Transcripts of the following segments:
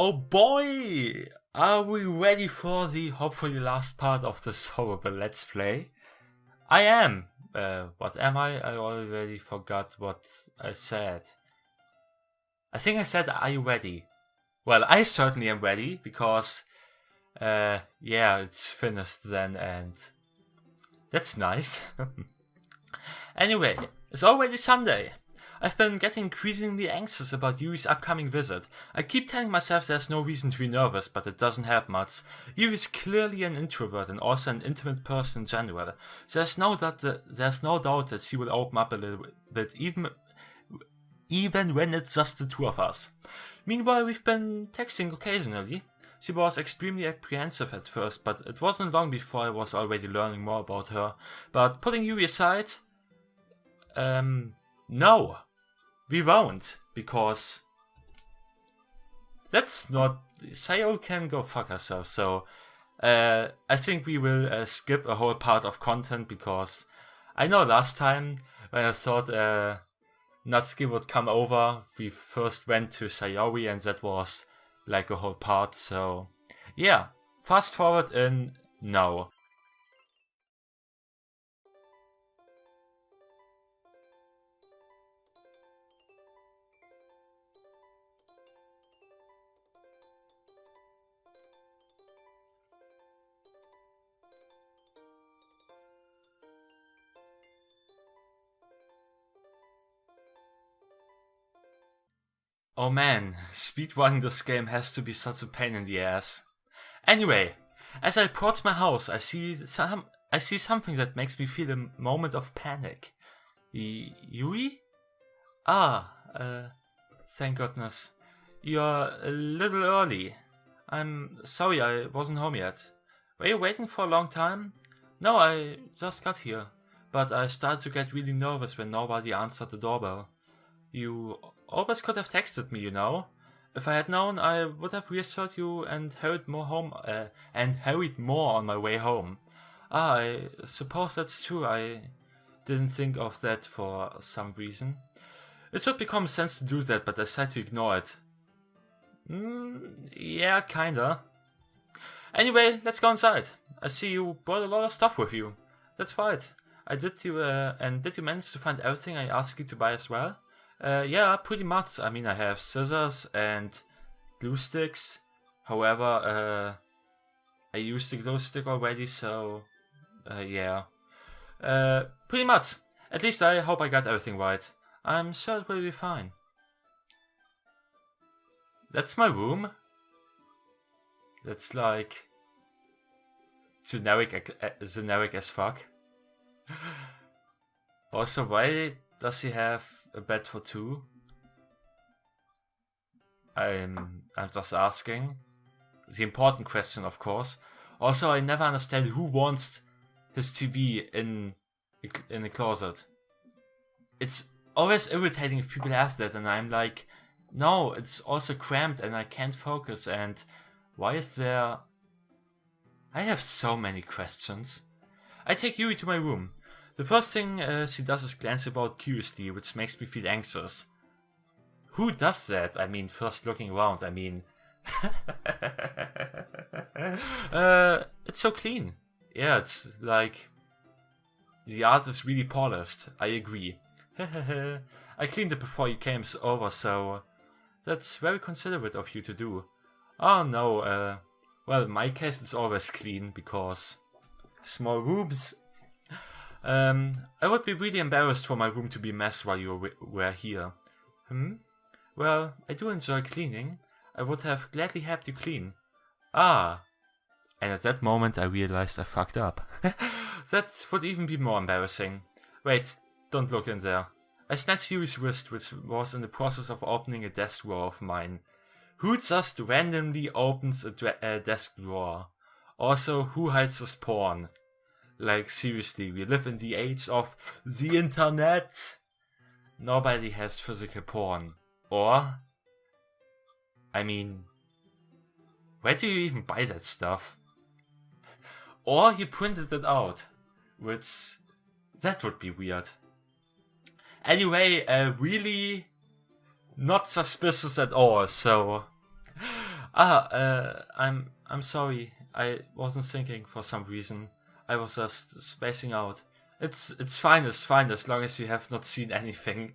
Oh boy! Are we ready for the hopefully last part of this horrible Let's Play? I am! What am I? I already forgot what I said. I think I said, are you ready? Well, I certainly am ready, because, yeah, it's finished then, and that's nice. Anyway, it's already Sunday. I've been getting increasingly anxious about Yuri's upcoming visit. I keep telling myself there's no reason to be nervous, but it doesn't help much. Yuri is clearly an introvert and also an intimate person in general. There's no doubt that she will open up a little bit, even when it's just the two of us. Meanwhile, we've been texting occasionally. She was extremely apprehensive at first, but it wasn't long before I was already learning more about her. But putting Yuri aside, no. We won't, because that's not... Sayo can go fuck herself, so I think we will skip a whole part of content, because I know last time when I thought Natsuki would come over, we first went to Sayori and that was like a whole part, so yeah, fast forward in now. Oh man, speedrunning this game has to be such a pain in the ass. Anyway, as I approach my house, I see something that makes me feel a moment of panic. Yuri? Thank goodness. You're a little early. I'm sorry I wasn't home yet. Were you waiting for a long time? No, I just got here. But I started to get really nervous when nobody answered the doorbell. You always could have texted me, you know. If I had known, I would have reassured you and hurried more on my way home. I suppose that's true. I didn't think of that for some reason. It should become sense to do that, but I decided to ignore it. Yeah, kinda. Anyway, let's go inside. I see you brought a lot of stuff with you. That's right. Did you manage to find everything I asked you to buy as well? Yeah, pretty much. I mean, I have scissors and glue sticks. However, I used the glue stick already, so yeah. Pretty much. At least I hope I got everything right. I'm sure it will be fine. That's my room. That's like generic as fuck. Also, why does he have a bed for two? I'm just asking. The important question, of course. Also, I never understand who wants his TV in a closet. It's always irritating if people ask that, and I'm like, no, it's also cramped and I can't focus, and why is there... I have so many questions. I take Yuri to my room. The first thing she does is glance about curiously, which makes me feel anxious. Who does that? I mean, first looking around, I mean... it's so clean. Yeah, it's like... The art is really polished, I agree. I cleaned it before you came over, so... That's very considerate of you to do. Oh no, well, in my case it's always clean, because... Small rooms... I would be really embarrassed for my room to be a mess while you were here. Well, I do enjoy cleaning. I would have gladly helped you clean. Ah. And at that moment I realized I fucked up. That would even be more embarrassing. Wait, don't look in there. I snatched Yuri's wrist, which was in the process of opening a desk drawer of mine. Who just randomly opens a desk drawer? Also, who hides his porn? Like, seriously, we live in the age of the internet. Nobody has physical porn. Or... I mean... Where do you even buy that stuff? Or he printed it out. Which... That would be weird. Anyway, really... Not suspicious at all, so... I'm sorry. I wasn't thinking for some reason. I was just spacing out. It's fine as long as you have not seen anything.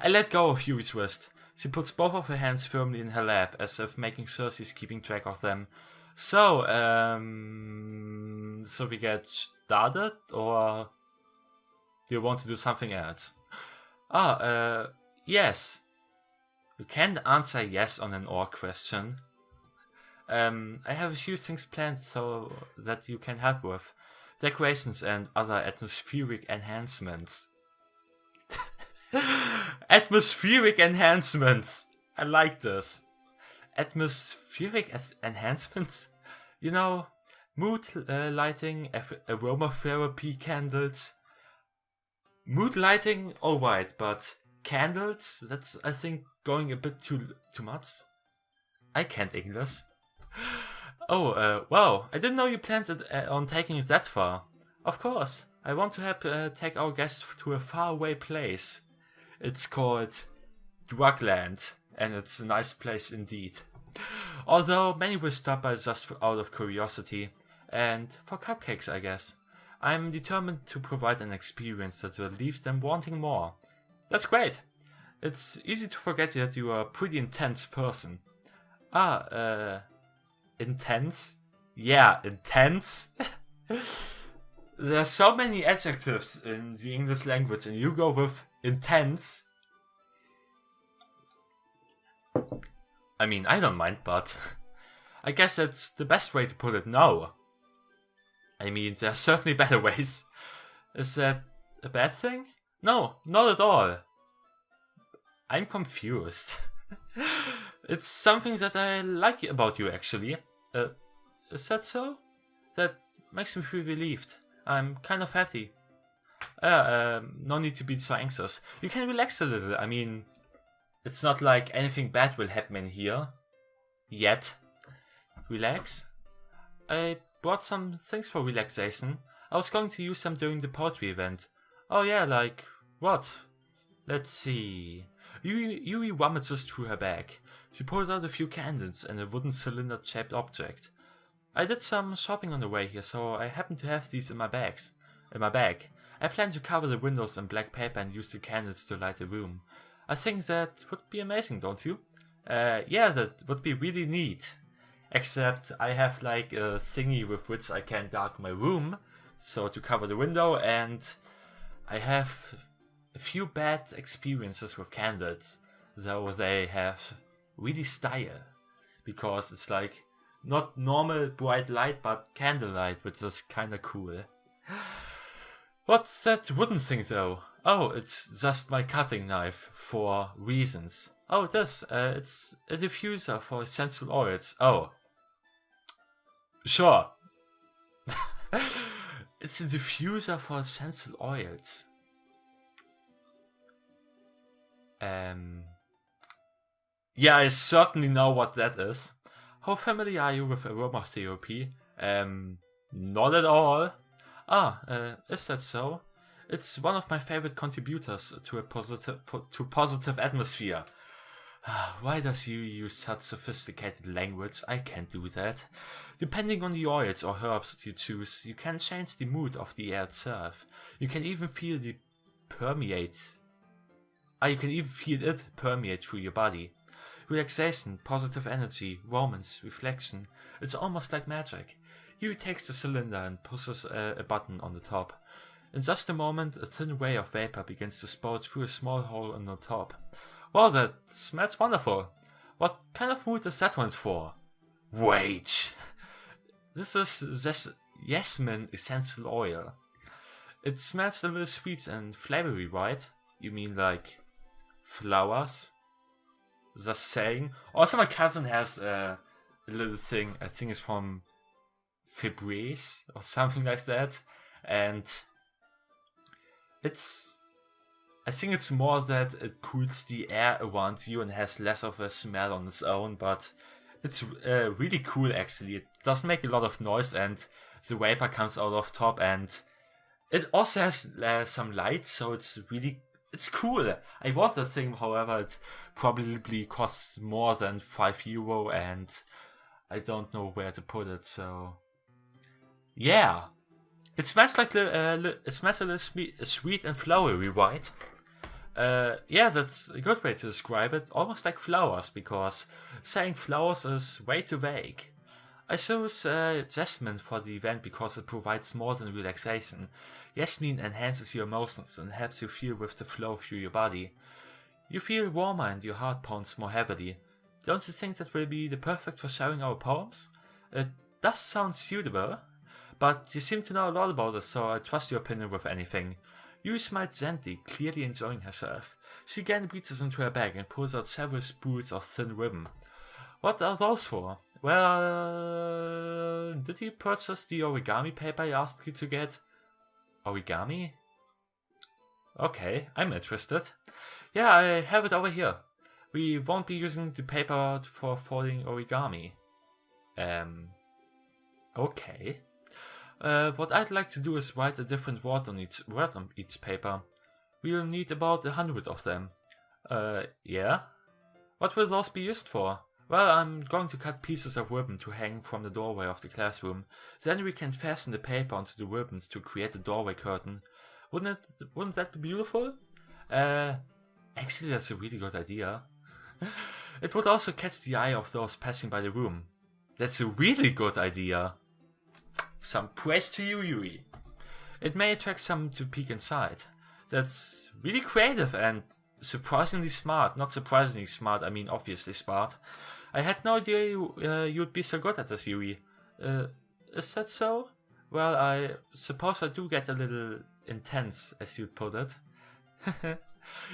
I let go of Yuri's wrist. She puts both of her hands firmly in her lap, as if making sure she's keeping track of them. So we get started, or do you want to do something else? Yes. You can't answer yes on an or question. I have a few things planned so that you can help with. Decorations and other atmospheric enhancements. Atmospheric enhancements! I like this. Atmospheric enhancements? You know, mood lighting, aromatherapy candles. Mood lighting, alright, but candles? That's, I think, going a bit too much. I can't English. Oh, wow, I didn't know you planned on taking it that far. Of course, I want to help take our guests to a faraway place. It's called Drugland, and it's a nice place indeed. Although many will stop by just out of curiosity, and for cupcakes, I guess. I'm determined to provide an experience that will leave them wanting more. That's great. It's easy to forget that you are a pretty intense person. Intense? Yeah, intense? There are so many adjectives in the English language and you go with intense. I mean, I don't mind, but I guess that's the best way to put it now. I mean, there are certainly better ways. Is that a bad thing? No, not at all. I'm confused. It's something that I like about you, actually. Is that so? That makes me feel relieved. I'm kind of happy. No need to be so anxious. You can relax a little. I mean, it's not like anything bad will happen in here. Yet. Relax. I brought some things for relaxation. I was going to use them during the poetry event. Oh yeah, like, what? Let's see. Yuri rummages through her bag. She pulls out a few candles and a wooden cylinder-shaped object. I did some shopping on the way here, so I happen to have these in my bag. I plan to cover the windows in black paper and use the candles to light the room. I think that would be amazing, don't you? Yeah, that would be really neat. Except I have like a thingy with which I can darken my room, so to cover the window, and I have a few bad experiences with candles, though they have really style, because it's like not normal bright light but candlelight, which is kinda cool. What's that wooden thing though? Oh, it's just my cutting knife for reasons. Oh, this, it's a diffuser for essential oils. Oh. Sure. It's a diffuser for essential oils. Yeah, I certainly know what that is. How familiar are you with aromatherapy? Not at all. Is that so? It's one of my favorite contributors to a positive atmosphere. Why does you use such sophisticated language? I can't do that. Depending on the oils or herbs you choose, you can change the mood of the air itself. You can even feel it permeate through your body. Relaxation, positive energy, romance, reflection. It's almost like magic. Yuri takes the cylinder and pushes a button on the top. In just a moment, a thin ray of vapor begins to spout through a small hole on the top. Wow, that smells wonderful. What kind of mood is that one for? Wait! This is jasmine essential oil. It smells a little sweet and flavory, right? You mean like flowers? Just saying. Also, my cousin has a little thing, I think it's from Febreze or something like that. And I think it's more that it cools the air around you and has less of a smell on its own, but it's really cool actually. It doesn't make a lot of noise and the vapor comes out of top, and it also has some light, so it's cool. I want that thing, however, it probably costs more than €5, and I don't know where to put it, so... Yeah! It smells like it smells a little sweet and flowery, right? Yeah, that's a good way to describe it. Almost like flowers, because saying flowers is way too vague. I chose jasmine for the event because it provides more than relaxation. Jasmine enhances your emotions and helps you feel with the flow through your body. You feel warmer and your heart pounds more heavily. Don't you think that will be the perfect for sharing our poems? It does sound suitable, but you seem to know a lot about it, so I trust your opinion with anything. Yuri smiled gently, clearly enjoying herself. She again reaches into her bag and pulls out several spools of thin ribbon. What are those for? Well, did you purchase the origami paper I asked you to get? Origami? Okay, I'm interested. Yeah, I have it over here. We won't be using the paper for folding origami. Okay. What I'd like to do is write a different word on each paper. We'll need about 100 of them. Yeah? What will those be used for? Well, I'm going to cut pieces of ribbon to hang from the doorway of the classroom. Then we can fasten the paper onto the ribbons to create a doorway curtain. Wouldn't that be beautiful? Actually, that's a really good idea. It would also catch the eye of those passing by the room. That's a really good idea. Some praise to you, Yuri. It may attract some to peek inside. That's really creative and surprisingly smart. Not surprisingly smart, I mean obviously smart. I had no idea you'd be so good at this, Yuri. Is that so? Well, I suppose I do get a little intense, as you'd put it.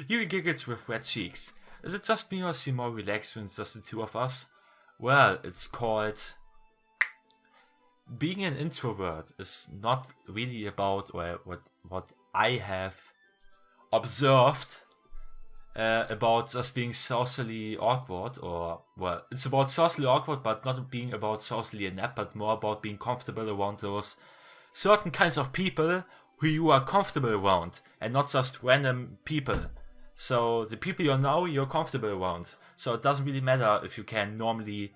Yuri giggles with red cheeks. Is it just me or is he more relaxed when it's just the two of us? Well, it's called... Being an introvert is not really about what I have observed about just being socially awkward, or, well, it's about socially awkward, but not being about socially inept, but more about being comfortable around those certain kinds of people who you are comfortable around, and not just random people. So the people you know, you're comfortable around. So it doesn't really matter if you can normally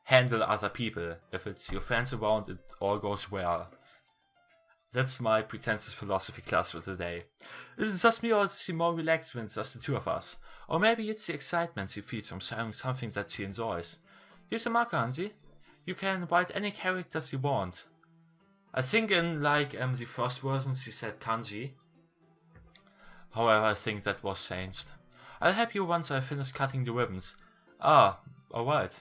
handle other people. If it's your friends around, it all goes well. That's my pretentious philosophy class for today. Is it just me or is she more relaxed when it's just the two of us? Or maybe it's the excitement she feels from sharing something that she enjoys. Here's a marker, Hansi. You can write any characters you want. I think in the first version she said kanji. However, I think that was changed. I'll help you once I finish cutting the ribbons. Ah, alright.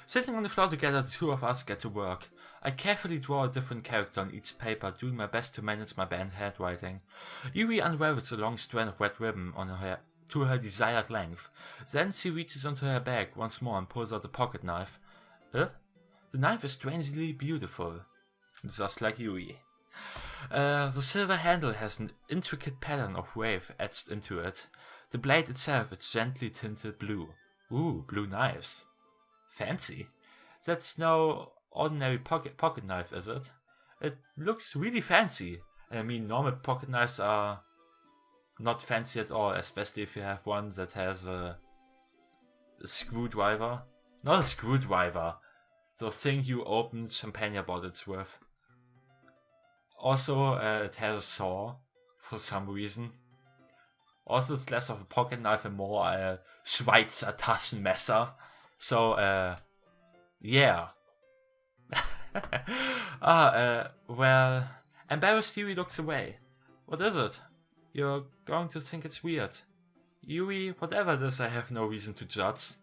Sitting on the floor together, the two of us get to work. I carefully draw a different character on each paper, doing my best to manage my bad handwriting. Yuri unravels a long strand of red ribbon on her hair to her desired length. Then she reaches into her bag once more and pulls out a pocket knife. The knife is strangely beautiful. Just like Yuri. The silver handle has an intricate pattern of wave etched into it. The blade itself is gently tinted blue. Ooh, blue knives. Fancy. That's no ordinary pocket knife, is it? It looks really fancy. I mean, normal pocket knives are not fancy at all, especially if you have one that has a screwdriver. Not a screwdriver. The thing you open champagne bottles with. Also, it has a saw, for some reason. Also, it's less of a pocket knife and more a Schweizer Taschenmesser. So, yeah. Well, embarrassed Yuri looks away. What is it? You're going to think it's weird. Yuri, whatever it is, I have no reason to judge.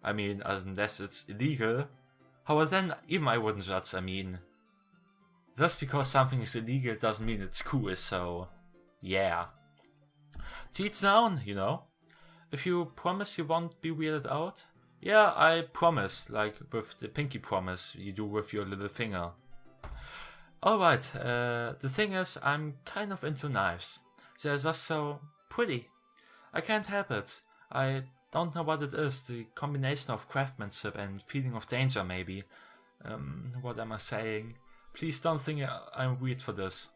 I mean, unless it's illegal. However, then even I wouldn't judge, I mean... Just because something is illegal doesn't mean it's cool, so... Yeah. To each their own, you know? If you promise you won't be weirded out... Yeah, I promise, like with the pinky promise you do with your little finger. Alright, the thing is, I'm kind of into knives. They're just so pretty. I can't help it. I don't know what it is, the combination of craftsmanship and feeling of danger maybe. What am I saying? Please don't think I'm weird for this.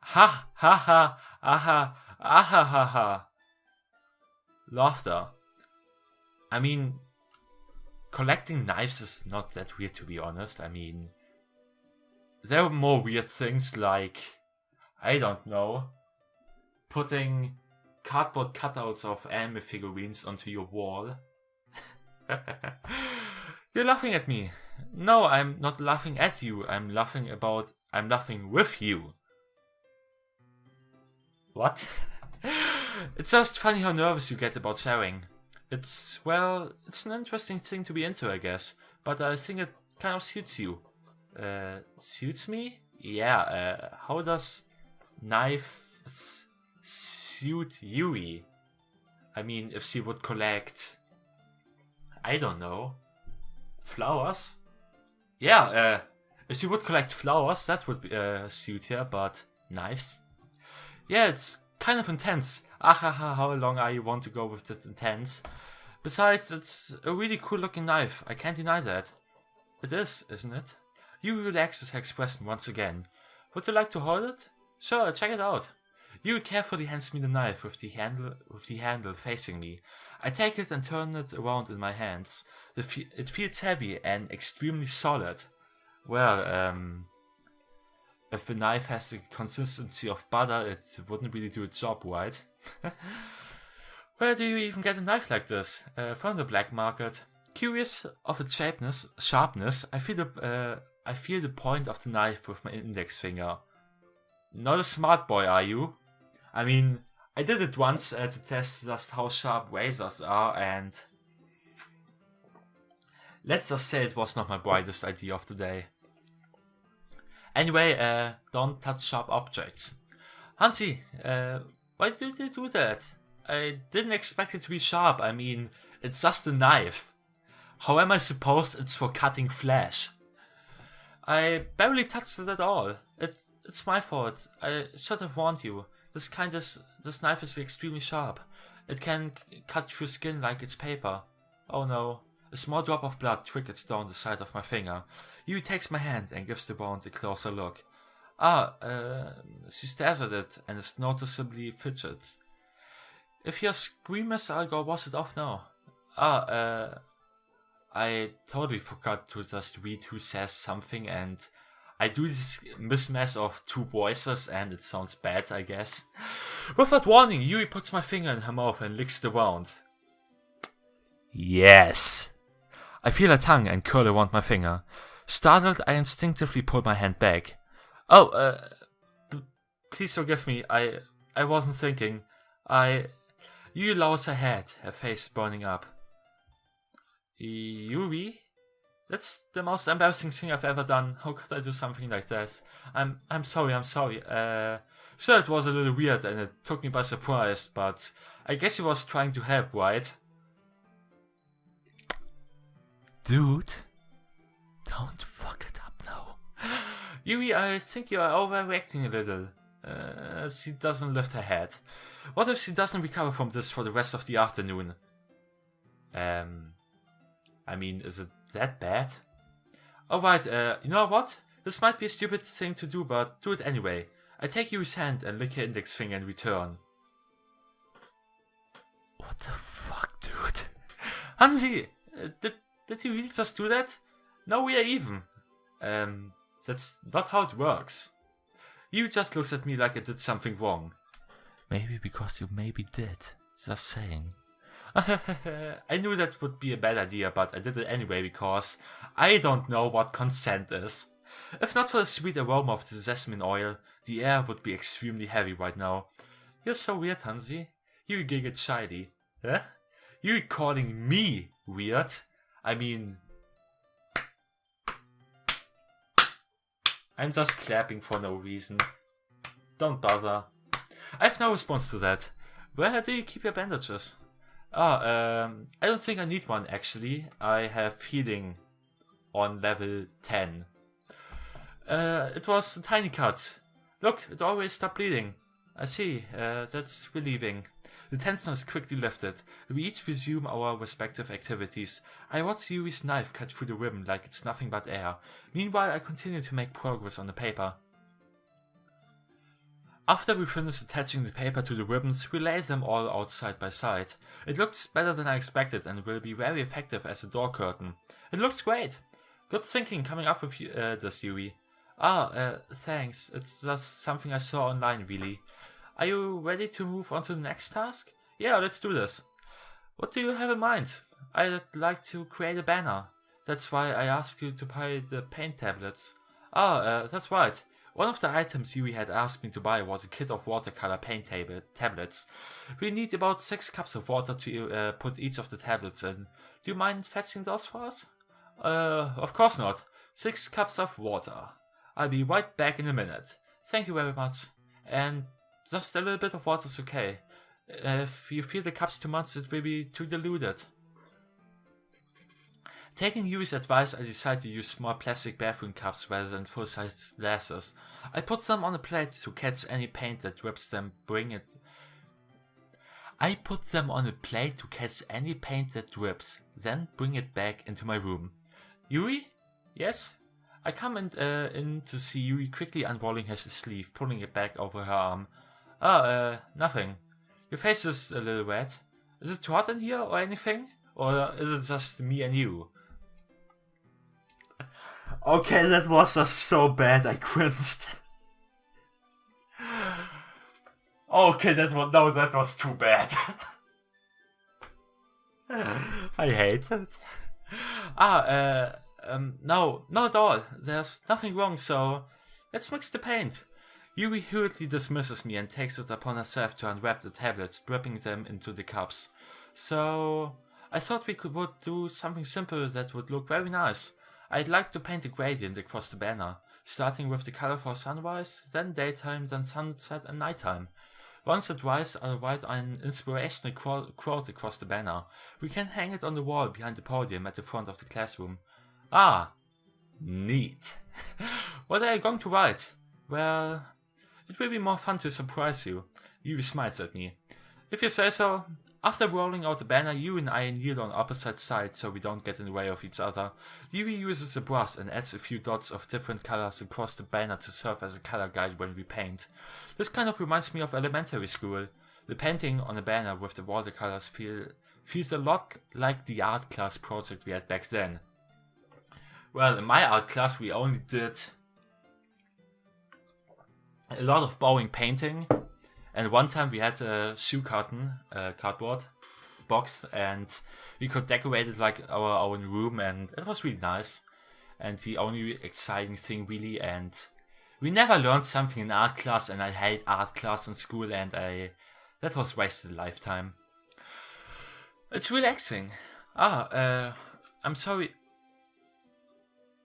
Ha ha ha, aha, aha ha ha. Laughter. I mean, collecting knives is not that weird, to be honest. I mean, there are more weird things like, I don't know, putting cardboard cutouts of anime figurines onto your wall. You're laughing at me. No, I'm not laughing at you. I'm laughing with you. What? It's just funny how nervous you get about sharing. It's an interesting thing to be into, I guess. But I think it kind of suits you. Suits me? Yeah, how does knives suit Yuri? I mean, if she would collect, I don't know, flowers? Yeah, if she would collect flowers, that would suit her, but knives? Yeah, it's kind of intense. Ahaha, how long I want to go with this intense? Besides, it's a really cool looking knife, I can't deny that. It is, isn't it? Yuri relaxes her expression once again. Would you like to hold it? Sure, check it out. Yuri carefully hands me the knife with the handle facing me. I take it and turn it around in my hands. It feels heavy and extremely solid. Well, if the knife has the consistency of butter, it wouldn't really do its job, right? Where do you even get a knife like this? From the black market. Curious of its sharpness, I feel the point of the knife with my index finger. Not a smart boy, are you? I mean, I did it once to test just how sharp razors are, and let's just say it was not my brightest idea of the day. Anyway, don't touch sharp objects. Hansi, why did you do that? I didn't expect it to be sharp. I mean, it's just a knife. How am I supposed it's for cutting flesh? I barely touched it at all. It's my fault. I should have warned you. This knife is extremely sharp. It can cut through skin like it's paper. Oh no. A small drop of blood trickles down the side of my finger. Yuri takes my hand and gives the wound a closer look. She stares at it and is noticeably fidgets. If you're squeamish, I'll go wash it off now. I totally forgot to just read who says something, and I do this mismatch of two voices and it sounds bad, I guess. Without warning, Yuri puts my finger in her mouth and licks the wound. Yes. I feel her tongue and curl around my finger. Startled, I instinctively pull my hand back. Please forgive me, I wasn't thinking. Yuri lowers her head, her face burning up. Yuri? That's the most embarrassing thing I've ever done. How could I do something like this? I'm sorry. Sure, it was a little weird and it took me by surprise, but I guess he was trying to help, right? Dude, don't fuck it up now. Yuri, I think you are overreacting a little. She doesn't lift her head. What if she doesn't recover from this for the rest of the afternoon? I mean, is it that bad? Alright, you know what? This might be a stupid thing to do, but do it anyway. I take Yuri's hand and lick her index finger in return. What the fuck, dude? Hansi! Did you really just do that? No, we are even. That's not how it works. You just looks at me like I did something wrong. Maybe because you maybe did. Just saying. I knew that would be a bad idea, but I did it anyway because I don't know what consent is. If not for the sweet aroma of the jasmine oil, the air would be extremely heavy right now. You're so weird, Hansi. You giggled shyly. Huh? You're calling me weird? I mean, I'm just clapping for no reason. Don't bother. I have no response to that. Where do you keep your bandages? I don't think I need one actually. I have healing on level 10. It was a tiny cut. Look, it always stopped bleeding. I see, that's relieving. The tension is quickly lifted. We each resume our respective activities. I watch Yuri's knife cut through the ribbon like it's nothing but air. Meanwhile, I continue to make progress on the paper. After we finished attaching the paper to the ribbons, we laid them all out side by side. It looks better than I expected and will be very effective as a door curtain. It looks great! Good thinking coming up with this, Yuri. Thanks. It's just something I saw online, really. Are you ready to move on to the next task? Yeah, let's do this. What do you have in mind? I'd like to create a banner. That's why I asked you to buy the paint tablets. That's right. One of the items Yuri had asked me to buy was a kit of watercolor paint tablets. We need about 6 cups of water to put each of the tablets in. Do you mind fetching those for us? Of course not. 6 cups of water. I'll be right back in a minute. Thank you very much. And just a little bit of water is okay. If you feel the cups too much, it will be too diluted. Taking Yuri's advice, I decided to use small plastic bathroom cups rather than full-size glasses. I put them on a plate to catch any paint that drips, then bring it back into my room. Yuri? Yes? I come in to see Yuri quickly unrolling his sleeve, pulling it back over her arm. Nothing. Your face is a little red. Is it too hot in here or anything? Or is it just me and you? Okay, that was just so bad, I cringed. Okay, that was too bad. I hate it. No, not at all. There's nothing wrong, so let's mix the paint. Yuri hurriedly dismisses me and takes it upon herself to unwrap the tablets, dripping them into the cups. So I thought we would do something simple that would look very nice. I'd like to paint a gradient across the banner, starting with the color for sunrise, then daytime, then sunset and nighttime. Once it dries, I'll write an inspirational quote across the banner. We can hang it on the wall behind the podium at the front of the classroom. Neat. What are you going to write? Well, it will be more fun to surprise you. Yuri smiles at me. If you say so. After rolling out the banner, you and I kneel on opposite sides so we don't get in the way of each other. Yuri uses a brush and adds a few dots of different colors across the banner to serve as a color guide when we paint. This kind of reminds me of elementary school. The painting on a banner with the watercolors feels a lot like the art class project we had back then. Well, in my art class we only did a lot of boring painting. And one time we had a shoe cardboard box, and we could decorate it like our own room, and it was really nice. And the only exciting thing really, and we never learned something in art class, and I hate art class in school, and that was wasted a lifetime. It's relaxing. I'm sorry.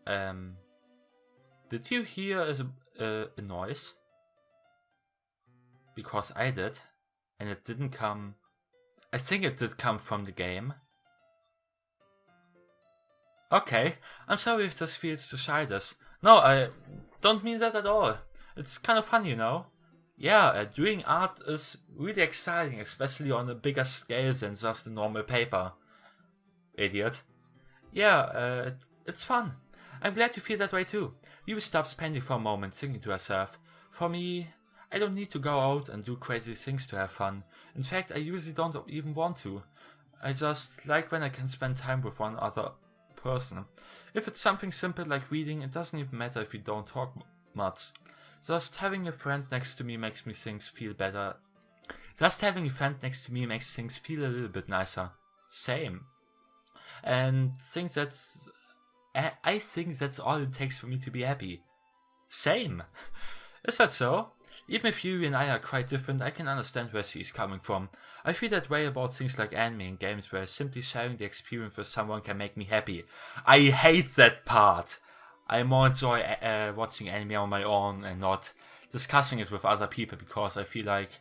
Did you hear a noise? Because I did, and it didn't come. I think it did come from the game. Okay, I'm sorry if this feels too childish. No, I don't mean that at all. It's kind of fun, you know. Yeah, doing art is really exciting, especially on a bigger scale than just a normal paper. Idiot. Yeah, it's fun. I'm glad you feel that way too. Yuri stops painting for a moment, thinking to herself. For me, I don't need to go out and do crazy things to have fun. In fact, I usually don't even want to. I just like when I can spend time with one other person. If it's something simple like reading, it doesn't even matter if we don't talk much. Just having a friend next to me makes things feel better. Just having a friend next to me makes things feel a little bit nicer. Same. And I think that's all it takes for me to be happy. Same. Is that so? Even if you and I are quite different, I can understand where she is coming from. I feel that way about things like anime and games where simply sharing the experience with someone can make me happy. I hate that part. I more enjoy watching anime on my own and not discussing it with other people, because I feel like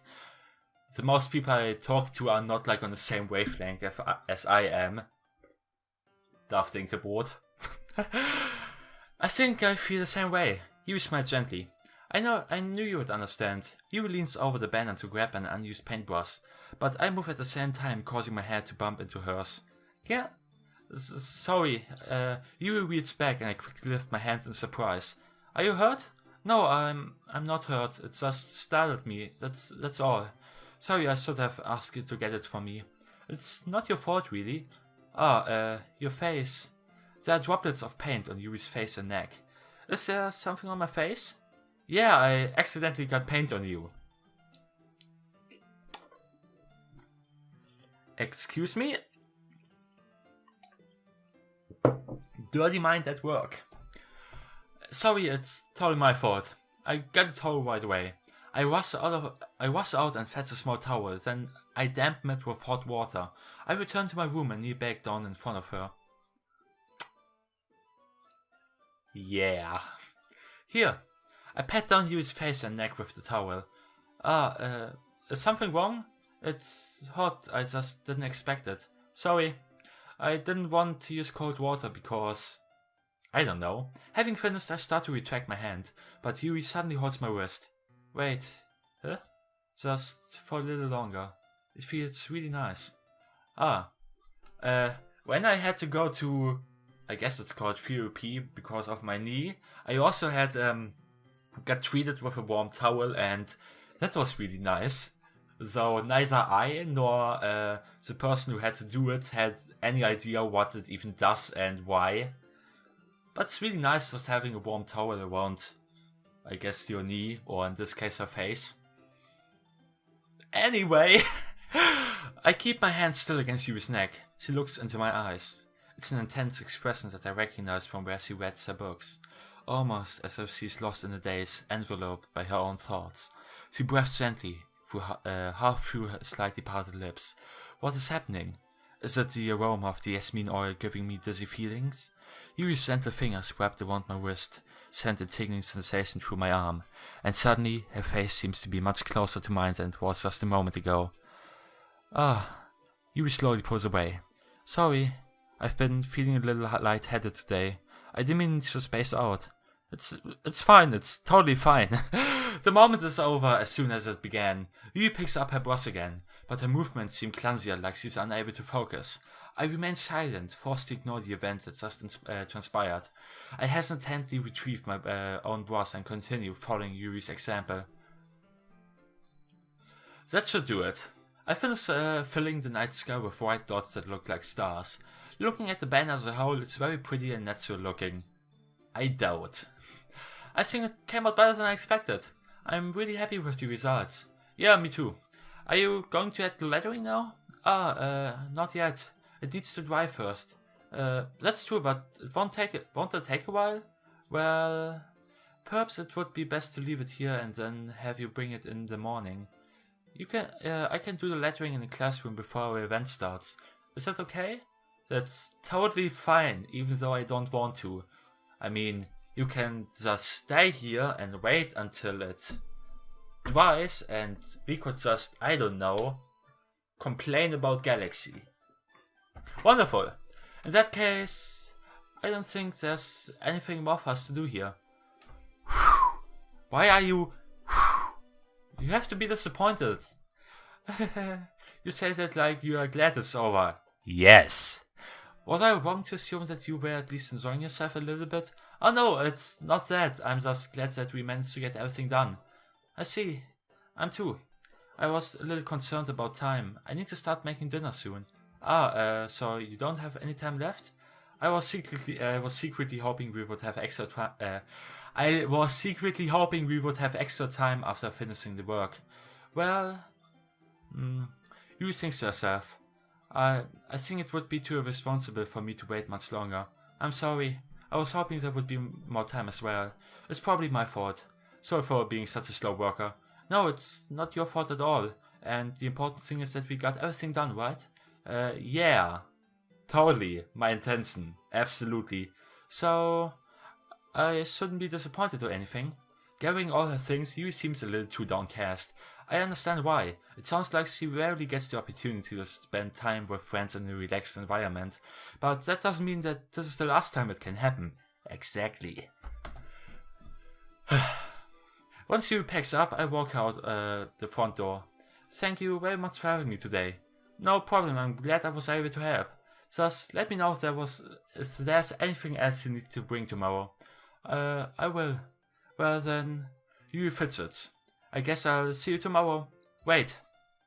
the most people I talk to are not like on the same wavelength as I am. Darf Dinkelbrot. I think I feel the same way. You smile gently. I knew you would understand. Yuri leans over the banner to grab an unused paintbrush, but I move at the same time, causing my head to bump into hers. Yeah, sorry. Yuri reads back and I quickly lift my hand in surprise. Are you hurt? No, I'm not hurt. It just startled me. That's all. Sorry, I should have asked you to get it for me. It's not your fault, really. Your face. There are droplets of paint on Yuri's face and neck. Is there something on my face? Yeah, I accidentally got paint on you. Excuse me? Dirty mind at work. Sorry, it's totally my fault. I got a towel right away. I rushed out and fetched a small towel, then I dampened it with hot water. I returned to my room and kneeled back down in front of her. Yeah. Here. I pat down Yuri's face and neck with the towel. Is something wrong? It's hot, I just didn't expect it. Sorry. I didn't want to use cold water because... I don't know. Having finished, I start to retract my hand, but Yuri suddenly holds my wrist. Wait, huh? Just for a little longer. It feels really nice. When I had to go to, I guess it's called therapy because of my knee, I also had got treated with a warm towel, and that was really nice. Though neither I nor the person who had to do it had any idea what it even does and why. But it's really nice just having a warm towel around, I guess, your knee, or in this case, her face. Anyway, I keep my hand still against Yuri's neck. She looks into my eyes. It's an intense expression that I recognize from where she reads her books. Almost as if she's lost in the days, enveloped by her own thoughts. She breathes gently, half through her slightly parted lips. What is happening? Is it the aroma of the jasmine oil giving me dizzy feelings? Yuri's gentle fingers wrapped around my wrist, sent a tingling sensation through my arm, and suddenly her face seems to be much closer to mine than it was just a moment ago. Yuri slowly pulls away. Sorry, I've been feeling a little lightheaded today. I didn't mean to space out. It's fine, it's totally fine. The moment is over as soon as it began. Yuri picks up her brush again, but her movements seem clumsier, like she's unable to focus. I remain silent, forced to ignore the event that just transpired. I hesitantly retrieve my own brush and continue following Yuri's example. That should do it. I finished filling the night sky with white dots that look like stars. Looking at the banner as a whole, it's very pretty and natural looking. I doubt. I think it came out better than I expected. I'm really happy with the results. Yeah, me too. Are you going to add the lettering now? Not yet. It needs to dry first. That's true, but won't it take a while? Well, perhaps it would be best to leave it here and then have you bring it in the morning. I can do the lettering in the classroom before our event starts. Is that okay? That's totally fine, even though I don't want to. I mean, you can just stay here and wait until it dries, and we could just, I don't know, complain about Galaxy. Wonderful. In that case, I don't think there's anything more for us to do here. Why are you... You have to be disappointed. You say that like you are glad it's over. Yes. Was I wrong to assume that you were at least enjoying yourself a little bit? Oh no, it's not that. I'm just glad that we managed to get everything done. I see. I'm too. I was a little concerned about time. I need to start making dinner soon. So you don't have any time left? I was secretly hoping we would have extra time. I was secretly hoping we would have extra time after finishing the work. Well, you think to yourself. I think it would be too irresponsible for me to wait much longer. I'm sorry. I was hoping there would be more time as well. It's probably my fault. Sorry for being such a slow worker. No, it's not your fault at all. And the important thing is that we got everything done, right? Yeah. Totally. My intention. Absolutely. So, I shouldn't be disappointed or anything. Gathering all her things, Yuri seems a little too downcast. I understand why. It sounds like she rarely gets the opportunity to spend time with friends in a relaxed environment. But that doesn't mean that this is the last time it can happen. Exactly. Once Yuri packs up, I walk out the front door. Thank you very much for having me today. No problem, I'm glad I was able to help. Just let me know if there's anything else you need to bring tomorrow. I will. Well then, you fits it. I guess I'll see you tomorrow. Wait,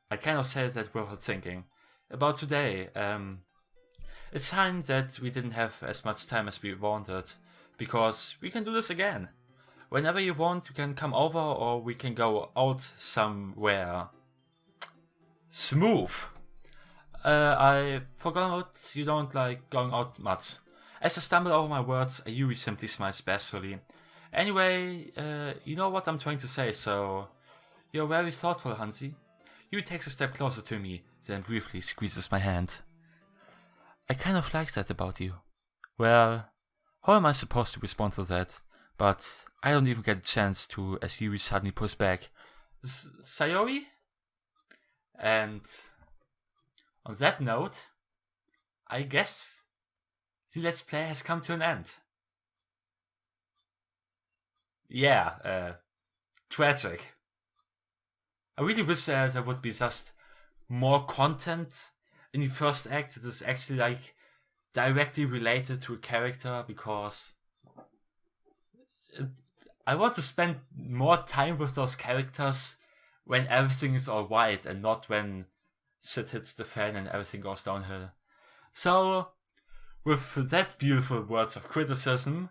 I cannot say that without thinking. About today, it's fine that we didn't have as much time as we wanted, because we can do this again. Whenever you want, you can come over or we can go out somewhere. Smooth! I forgot you don't like going out much. As I stumble over my words, YURI simply smiles bashfully. Anyway, you know what I'm trying to say, so... You're very thoughtful, Hansi. YURI takes a step closer to me, then briefly squeezes my hand. I kind of like that about you. Well, how am I supposed to respond to that? But I don't even get a chance to, as YURI suddenly pulls back. Sayori? And on that note, I guess the Let's Play has come to an end. Yeah, tragic. I really wish there would be just more content in the first act that is actually like directly related to a character, because I want to spend more time with those characters when everything is alright and not when shit hits the fan and everything goes downhill. So, with that beautiful words of criticism,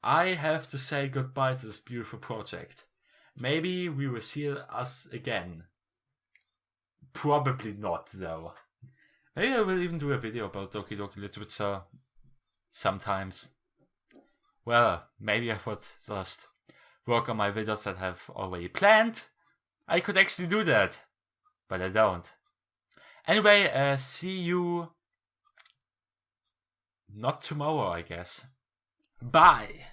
I have to say goodbye to this beautiful project. Maybe we will see us again. Probably not, though. Maybe I will even do a video about Doki Doki literature sometimes. Well, maybe I would just work on my videos that I have already planned. I could actually do that, but I don't. Anyway, see you not tomorrow, I guess. Bye!